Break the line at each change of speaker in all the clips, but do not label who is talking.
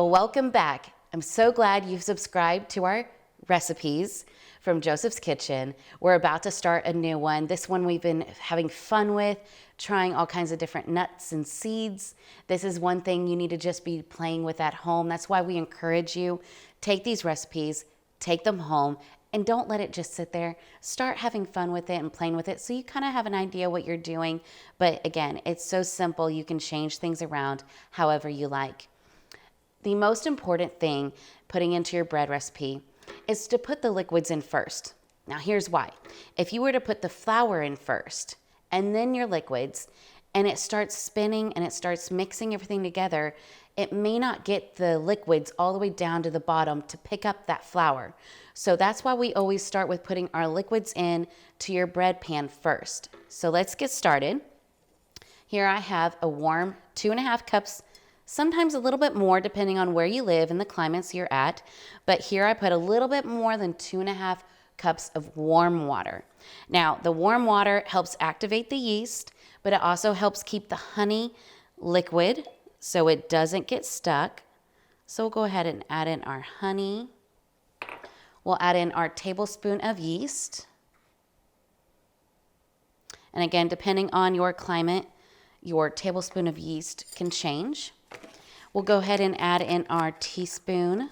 Well, welcome back. I'm so glad you've subscribed to our recipes from Joseph's Kitchen. We're about to start a new one. This one we've been having fun with, trying all kinds of different nuts and seeds. This is one thing you need to just be playing with at home. That's why we encourage you, take these recipes, take them home, and don't let it just sit there. Start having fun with it and playing with it so you kind of have an idea what you're doing. But again, it's so simple. You can change things around however you like. The most important thing putting into your bread recipe is to put the liquids in first. Now here's why. If you were to put the flour in first and then your liquids, and it starts spinning and it starts mixing everything together, it may not get the liquids all the way down to the bottom to pick up that flour. So that's why we always start with putting our liquids in to your bread pan first. So let's get started. Here I have a warm 2.5 cups, sometimes a little bit more depending on where you live and the climates you're at. But here I put a little bit more than 2.5 cups of warm water. Now, the warm water helps activate the yeast, but it also helps keep the honey liquid so it doesn't get stuck. So we'll go ahead and add in our honey. We'll add in our tablespoon of yeast. And again, depending on your climate, your tablespoon of yeast can change. We'll go ahead and add in our teaspoon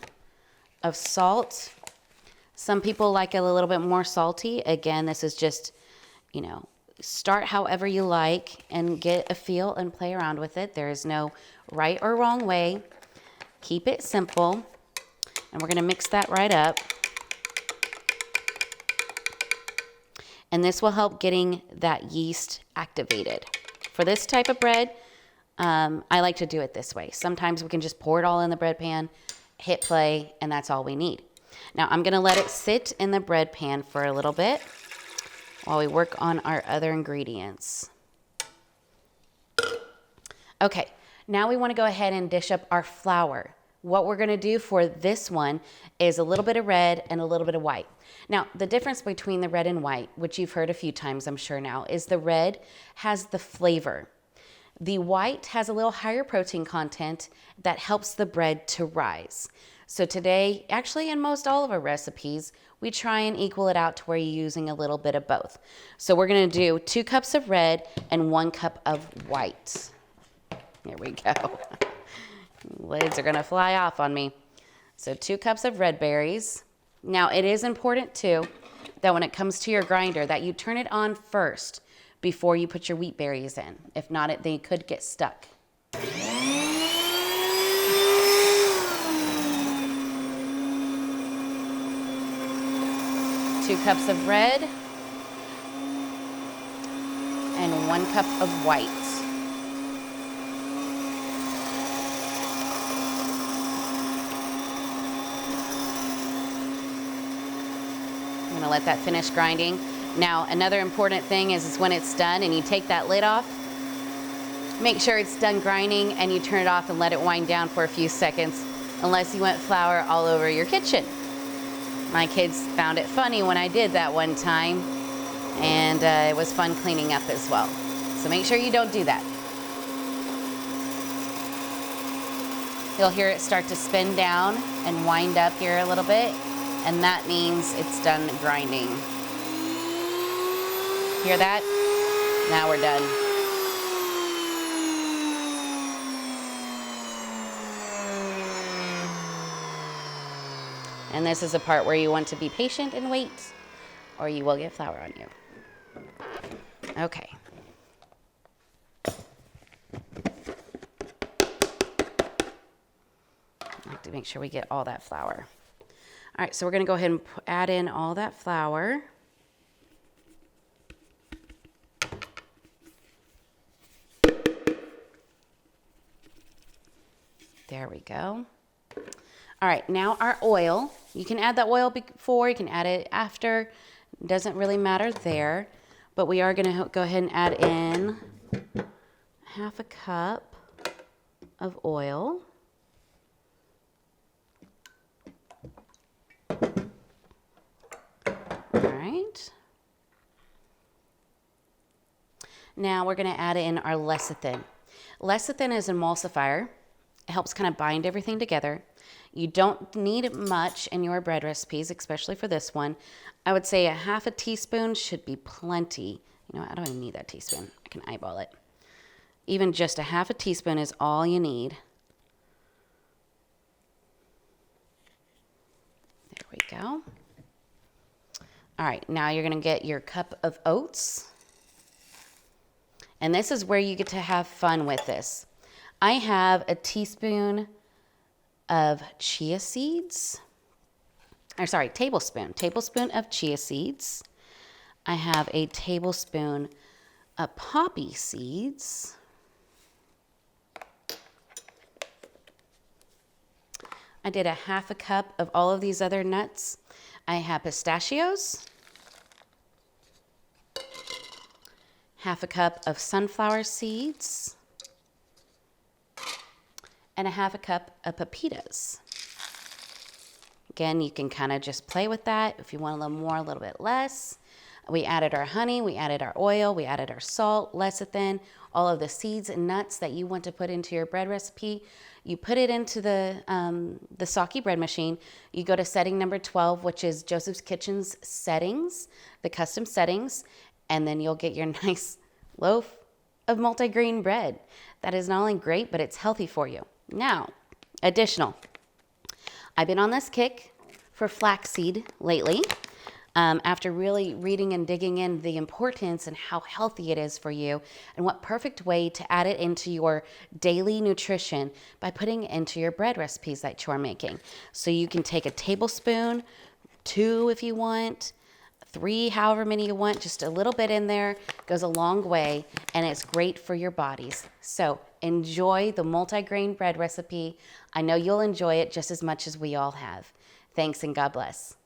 of salt. Some people like it a little bit more salty. Again, this is just, start however you like and get a feel and play around with it. There is no right or wrong way. Keep it simple. And we're going to mix that right up. And this will help getting that yeast activated. For this type of bread, I like to do it this way. Sometimes we can just pour it all in the bread pan, hit play, and that's all we need. Now I'm gonna let it sit in the bread pan for a little bit while we work on our other ingredients. Okay, now we wanna go ahead and dish up our flour. What we're gonna do for this one is a little bit of red and a little bit of white. Now, the difference between the red and white, which you've heard a few times, I'm sure now, is the red has the flavor. The white has a little higher protein content that helps the bread to rise. So today, actually in most all of our recipes, we try and equal it out to where you're using a little bit of both. So we're gonna do 2 cups of red and 1 cup of white. There we go. Lids are gonna fly off on me. So 2 cups of red berries. Now it is important too that when it comes to your grinder that you turn it on first before you put your wheat berries in. If not, they could get stuck. 2 cups of red and 1 cup of white. I'm gonna let that finish grinding. Now, another important thing is when it's done and you take that lid off, make sure it's done grinding and you turn it off and let it wind down for a few seconds, unless you want flour all over your kitchen. My kids found it funny when I did that one time, and it was fun cleaning up as well. So make sure you don't do that. You'll hear it start to spin down and wind up here a little bit, and that means it's done grinding. Hear that? Now we're done. And this is a part where you want to be patient and wait, or you will get flour on you. Okay. I have to make sure we get all that flour. All right, so we're gonna go ahead and add in all that flour. There we go. All right, now our oil. You can add that oil before, you can add it after. It doesn't really matter there, but we are gonna go ahead and add in 1/2 cup of oil. All right. Now we're gonna add in our lecithin. Lecithin is an emulsifier. It helps kind of bind everything together. You don't need much in your bread recipes, especially for this one. I would say a half a teaspoon should be plenty. You know what? I don't even need that teaspoon. I can eyeball it. Even just a half a teaspoon is all you need. There we go. All right, now you're gonna get your cup of oats. And this is where you get to have fun with this. I have a teaspoon of chia seeds. Or sorry, tablespoon of chia seeds. I have a tablespoon of poppy seeds. I did a half a cup of all of these other nuts. I have pistachios, half a cup of sunflower seeds, and a half a cup of pepitas. Again, you can kind of just play with that. If you want a little more, a little bit less. We added our honey, we added our oil, we added our salt, lecithin, all of the seeds and nuts that you want to put into your bread recipe. You put it into the Saki bread machine. You go to setting number 12, which is Joseph's Kitchen's settings, the custom settings, and then you'll get your nice loaf of multigrain bread. That is not only great, but it's healthy for you. Now, additional. I've been on this kick for flaxseed lately. After really reading and digging in the importance and how healthy it is for you, and what perfect way to add it into your daily nutrition by putting it into your bread recipes that you're making. So you can take a tablespoon, 2 if you want, 3, however many you want, just a little bit in there goes a long way, and it's great for your bodies. So enjoy the multigrain bread recipe. I know you'll enjoy it just as much as we all have. Thanks and God bless.